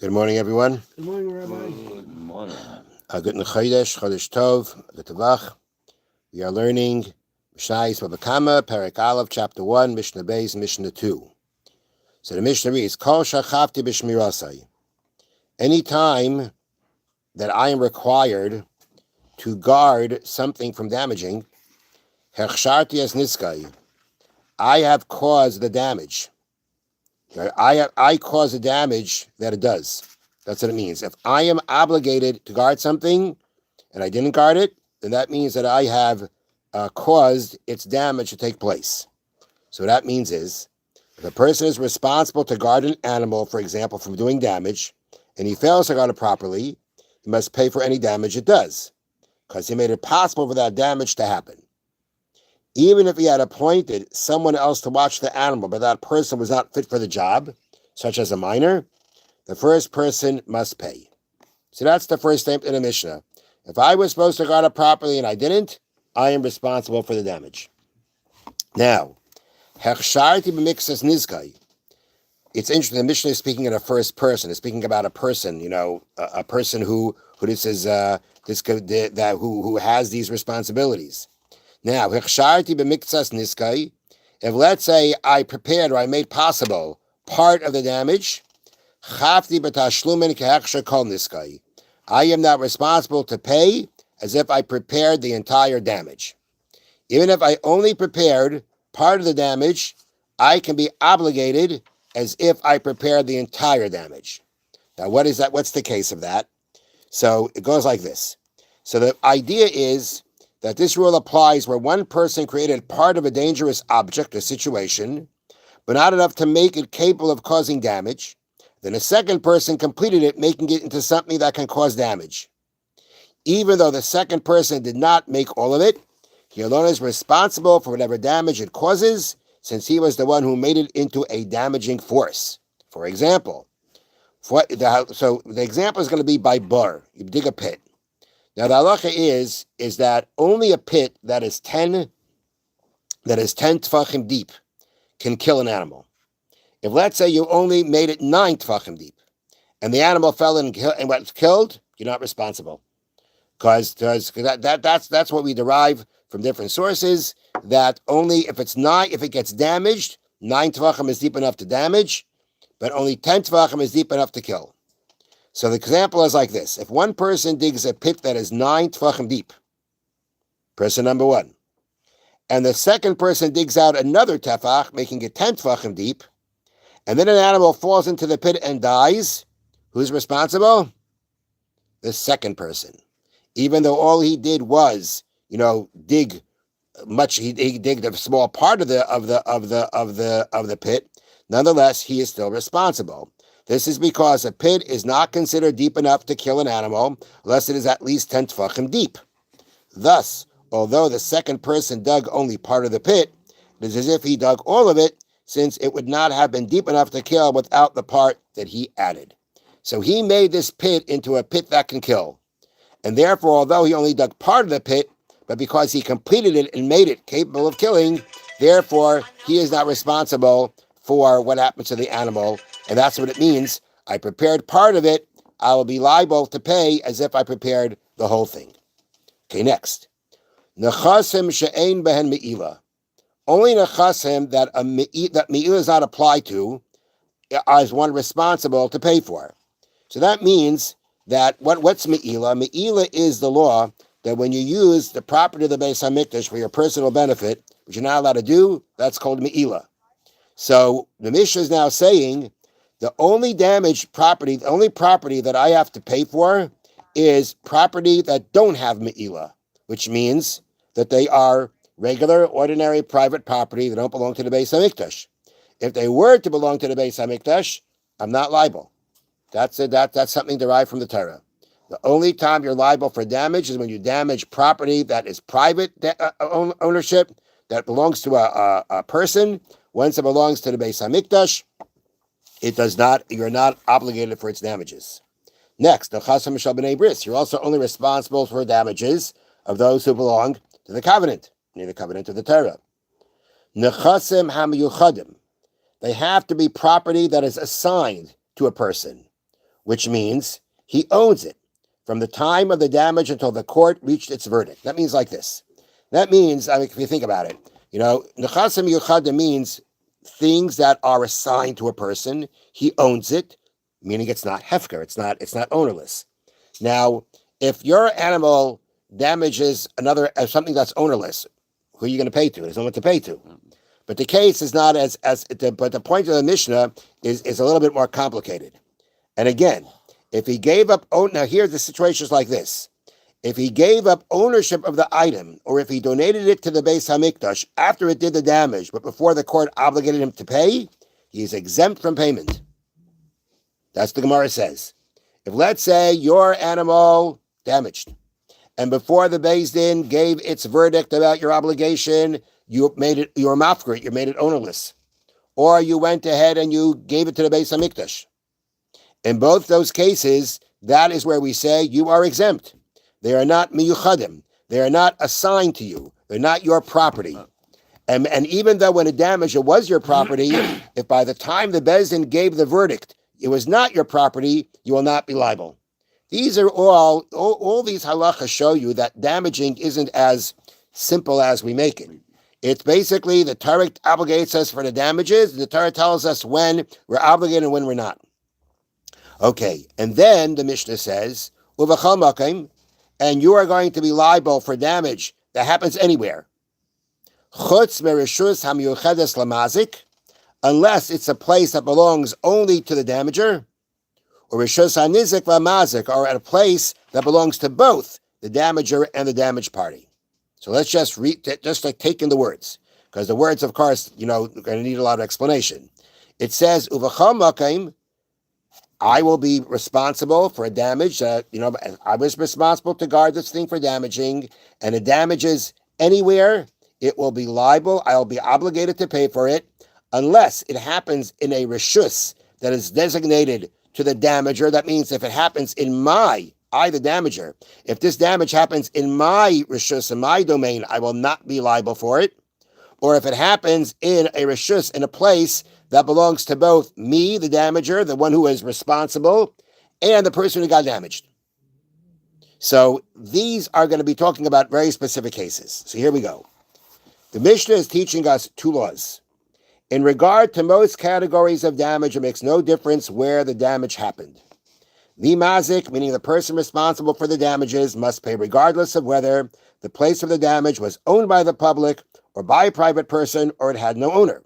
Good morning, everyone. Good morning, Rabbi. Good morning. Good Chodesh Tov, Good Tavach. We are learning Mishna Bava Kamma, Perek Aleph, Chapter 1, Mishna Beis, Mishna 2. So the Mishnah reads, Kol shachavti b'shmirasai. Any time that I am required to guard something from damaging, hechsharti es niskai. I have caused the damage. I cause the damage that it does. That's what it means. If I am obligated to guard something and I didn't guard it, then that means that I have caused its damage to take place. So what that means is, if a person is responsible to guard an animal, for example, from doing damage, and he fails to guard it properly, he must pay for any damage it does, because he made it possible for that damage to happen. Even if he had appointed someone else to watch the animal, but that person was not fit for the job, such as a minor, the first person must pay. So that's the first statement in the Mishnah. If I was supposed to guard it properly and I didn't, I am responsible for the damage. Now, hechsharti b'mixas nizkai. It's interesting. The Mishnah is speaking in a first person. It's speaking about a person. A person who this is who has these responsibilities. Now, hechsharti b'mixas nizkai. If let's say I prepared or I made possible part of the damage, chafti b'tashlumin kehechsher kol nizkai. I am not responsible to pay as if I prepared the entire damage. Even if I only prepared part of the damage, I can be obligated as if I prepared the entire damage. Now, what is that? What's the case of that? So it goes like this. So the idea is that this rule applies where one person created part of a dangerous object or situation, but not enough to make it capable of causing damage. Then a second person completed it, making it into something that can cause damage. Even though the second person did not make all of it, he alone is responsible for whatever damage it causes, since he was the one who made it into a damaging force. For example, so the example is going to be by bur. You dig a pit. Now the halacha is that only a pit that is 10 tefachim deep can kill an animal. If let's say you only made it 9 tefachim deep, and the animal fell in and was killed, you're not responsible, because that's what we derive from different sources. That only if it gets damaged, 9 tefachim is deep enough to damage, but only 10 tefachim is deep enough to kill. So the example is like this: if one person digs a pit that is 9 tefachim deep, person number one, and the second person digs out another tefach, making it 10 tefachim deep, and then an animal falls into the pit and dies, who's responsible? The second person. Even though all he did was, dig much, he digged a small part of the pit. Nonetheless, he is still responsible. This is because a pit is not considered deep enough to kill an animal unless it is at least 10 tefachim deep. Thus, although the second person dug only part of the pit, it is as if he dug all of it, since it would not have been deep enough to kill without the part that he added. So he made this pit into a pit that can kill. And therefore, although he only dug part of the pit, but because he completed it and made it capable of killing, therefore, he is not responsible for what happens to the animal. And that's what it means. I prepared part of it. I will be liable to pay as if I prepared the whole thing. Okay, next. Nechasim she'ein behen me'ilah. Only nechasim that me'ilah is not applied to is one responsible to pay for. So that means that what's me'ilah? Me'ilah is the law that when you use the property of the Beis HaMikdash for your personal benefit, which you're not allowed to do, that's called me'ilah. So the Mishna is now saying the only property that I have to pay for is property that don't have me'ilah, which means that they are regular, ordinary, private property that don't belong to the Beis HaMikdash. If they were to belong to the Beis HaMikdash, I'm not liable. That's something derived from the Torah. The only time you're liable for damage is when you damage property that is private ownership, that belongs to a person. Once it belongs to the Beis HaMikdash, it does not. You're not obligated for its damages. Next, the chasam shel b'nei bris. You're also only responsible for damages of those who belong to the covenant, the covenant of the Torah. Nechasim hamiyuchadim. They have to be property that is assigned to a person, which means he owns it from the time of the damage until the court reached its verdict. That means like this. That means, I mean, if you think about it, nechasim yuchadim means things that are assigned to a person. He owns it, meaning it's not hefker, it's not ownerless. Now, if your animal damages something that's ownerless, who are you going to pay to? There's no one to pay to. But the case is not but the point of the Mishnah is a little bit more complicated. And again, if he gave up, now here the situation is like this. If he gave up ownership of the item, or if he donated it to the Beis HaMikdash after it did the damage, but before the court obligated him to pay, he is exempt from payment. That's the Gemara says. If, let's say, your animal damaged, and before the Beis Din gave its verdict about your obligation, you were mafkir, you made it ownerless. Or you went ahead and you gave it to the Beis HaMikdash. In both those cases, that is where we say you are exempt. They are not miyuchadim. They are not assigned to you. They're not your property. And even though when it damaged, it was your property, if by the time the Beis Din gave the verdict, it was not your property, you will not be liable. These are all these halachas show you that damaging isn't as simple as we make it. It's basically the Torah obligates us for the damages, and the Torah tells us when we're obligated and when we're not. Okay, and then the Mishnah says, Uvachal makim, and you are going to be liable for damage that happens anywhere. Chutz merishus hamiyuchedes lamazik, unless it's a place that belongs only to the damager, or rishus hanizik lamazik, or at a place that belongs to both the damager and the damaged party. So let's just take in the words, because the words, of course, are going to need a lot of explanation. It says, Uvachal makim, I will be responsible for a damage. I was responsible to guard this thing for damaging, and it damages anywhere, it will be liable. I'll be obligated to pay for it, unless it happens in a reshus that is designated to the damager. That means if it happens in the damager, if this damage happens in my reshus, in my domain, I will not be liable for it. Or if it happens in a reshus, in a place that belongs to both me, the damager, the one who is responsible, and the person who got damaged. So these are going to be talking about very specific cases. So here we go. The Mishnah is teaching us two laws. In regard to most categories of damage, it makes no difference where the damage happened. The mazik, meaning the person responsible for the damages, must pay regardless of whether the place of the damage was owned by the public or by a private person, or it had no owner.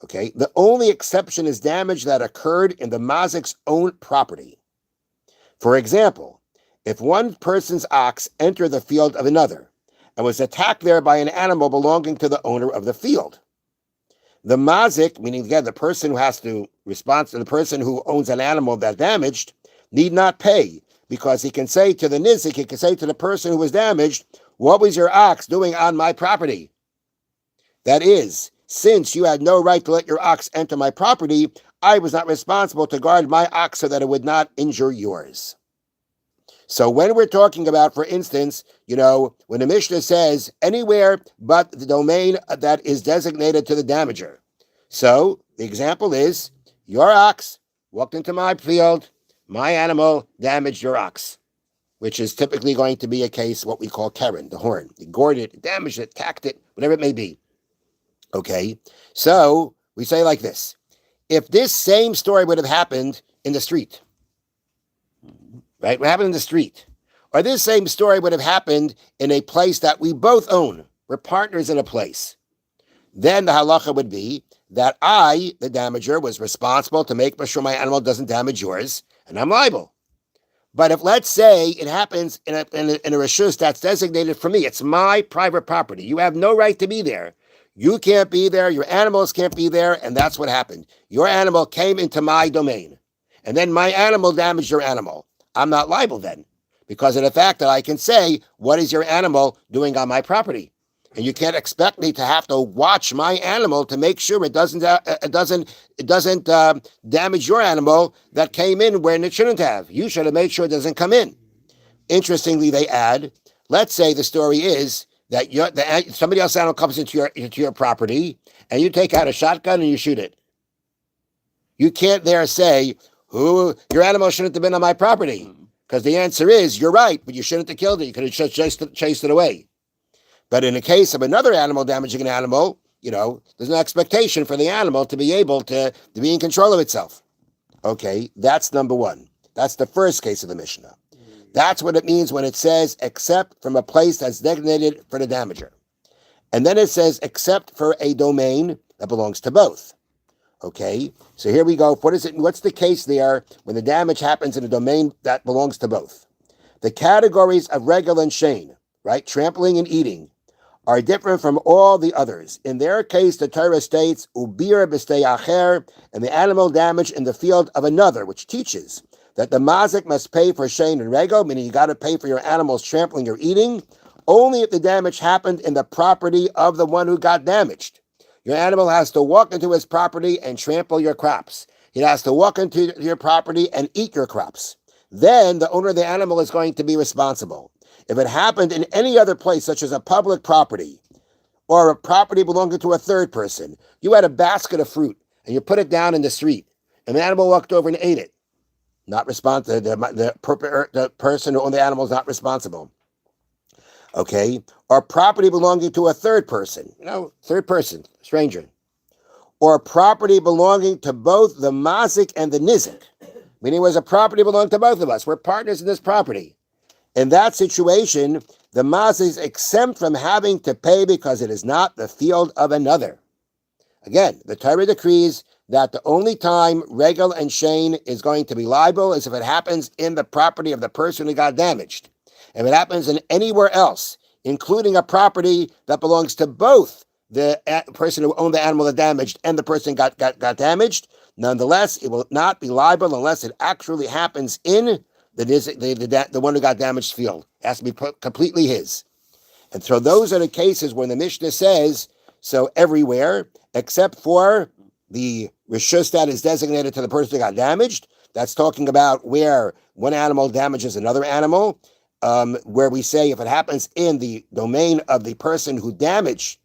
Okay, the only exception is damage that occurred in the mazik's own property. For example, if one person's ox entered the field of another and was attacked there by an animal belonging to the owner of the field, the mazik, meaning again the person who has to respond to the person who owns an animal that damaged, need not pay, because he can say to the nizik, he can say to the person who was damaged, what was your ox doing on my property? That is, since you had no right to let your ox enter my property, I was not responsible to guard my ox so that it would not injure yours. So when we're talking about, for instance, when the Mishnah says anywhere but the domain that is designated to the damager. So the example is your ox walked into my field, my animal damaged your ox, which is typically going to be a case, what we call keren, the horn. He gored it, damaged it, tacked it, whatever it may be. Okay, so we say like this. If this same story would have happened in the street, right? What happened in the street? Or this same story would have happened in a place that we both own. We're partners in a place. Then the halacha would be that I, the damager, was responsible to make sure my animal doesn't damage yours, and I'm liable. But if, let's say, it happens in a reshus that's designated for me, it's my private property. You have no right to be there. You can't be there, your animals can't be there, and that's what happened. Your animal came into my domain, and then my animal damaged your animal. I'm not liable then, because of the fact that I can say, what is your animal doing on my property? And you can't expect me to have to watch my animal to make sure it doesn't damage your animal that came in when it shouldn't have. You should have made sure it doesn't come in. Interestingly, they add, let's say the story is that somebody else's animal comes into your property, and you take out a shotgun and you shoot it. You can't there say, Your animal shouldn't have been on my property. Because the answer is, you're right, but you shouldn't have killed it. You could have just chased it away. But in the case of another animal damaging an animal, there's an expectation for the animal to be able to be in control of itself. Okay, that's number one. That's the first case of the Mishnah. That's what it means when it says, except from a place that's designated for the damager. And then it says, except for a domain that belongs to both. Okay, so here we go. What's the case there when the damage happens in a domain that belongs to both? The categories of regel and shane, right, trampling and eating, are different from all the others. In their case, the Torah states, ubir b'stei acher, and the animal damage in the field of another, which teaches that the mazik must pay for shane and regel, meaning you got to pay for your animal's trampling or eating, only if the damage happened in the property of the one who got damaged. Your animal has to walk into his property and trample your crops. It has to walk into your property and eat your crops. Then the owner of the animal is going to be responsible. If it happened in any other place, such as a public property or a property belonging to a third person, you had a basket of fruit and you put it down in the street and the animal walked over and ate it. Not responsible. The person who owned the animal is not responsible. Okay, or property belonging to a third person, stranger, or property belonging to both the mazik and the nizik, meaning it was a property belonging to both of us. We're partners in this property. In that situation, the mazik is exempt from having to pay because it is not the field of another. Again, the Torah decrees that the only time regel and shane is going to be liable is if it happens in the property of the person who got damaged. If it happens in anywhere else, including a property that belongs to both the person who owned the animal that damaged and the person got damaged, nonetheless, it will not be liable unless it actually happens in the one who got damaged field. It has to be completely his. And so those are the cases when the Mishnah says, so everywhere, except for the rishus that is designated to the person who got damaged, that's talking about where one animal damages another animal, where we say if it happens in the domain of the person who does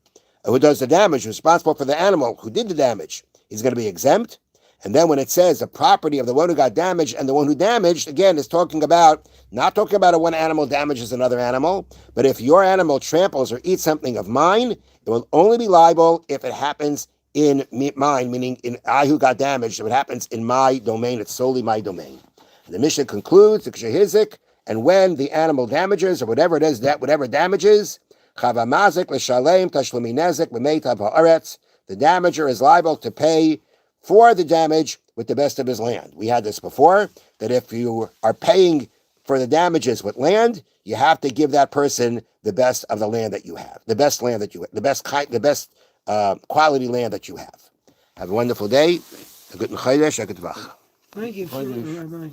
the damage, responsible for the animal who did the damage, he's going to be exempt. And then when it says the property of the one who got damaged and the one who damaged, again, is not talking about one animal damages another animal, but if your animal tramples or eats something of mine, it will only be liable if it happens in mine, meaning in I who got damaged. If it happens in my domain, it's solely my domain. And the Mishnah concludes, and when the animal damages, or whatever it is, whatever damages, the damager is liable to pay for the damage with the best of his land. We had this before, that if you are paying for the damages with land, you have to give that person the best of the land that you have, the best land that you have, the best quality land that you have. Have a wonderful day. A good chodesh, a good tvach. Thank you, Rabbi.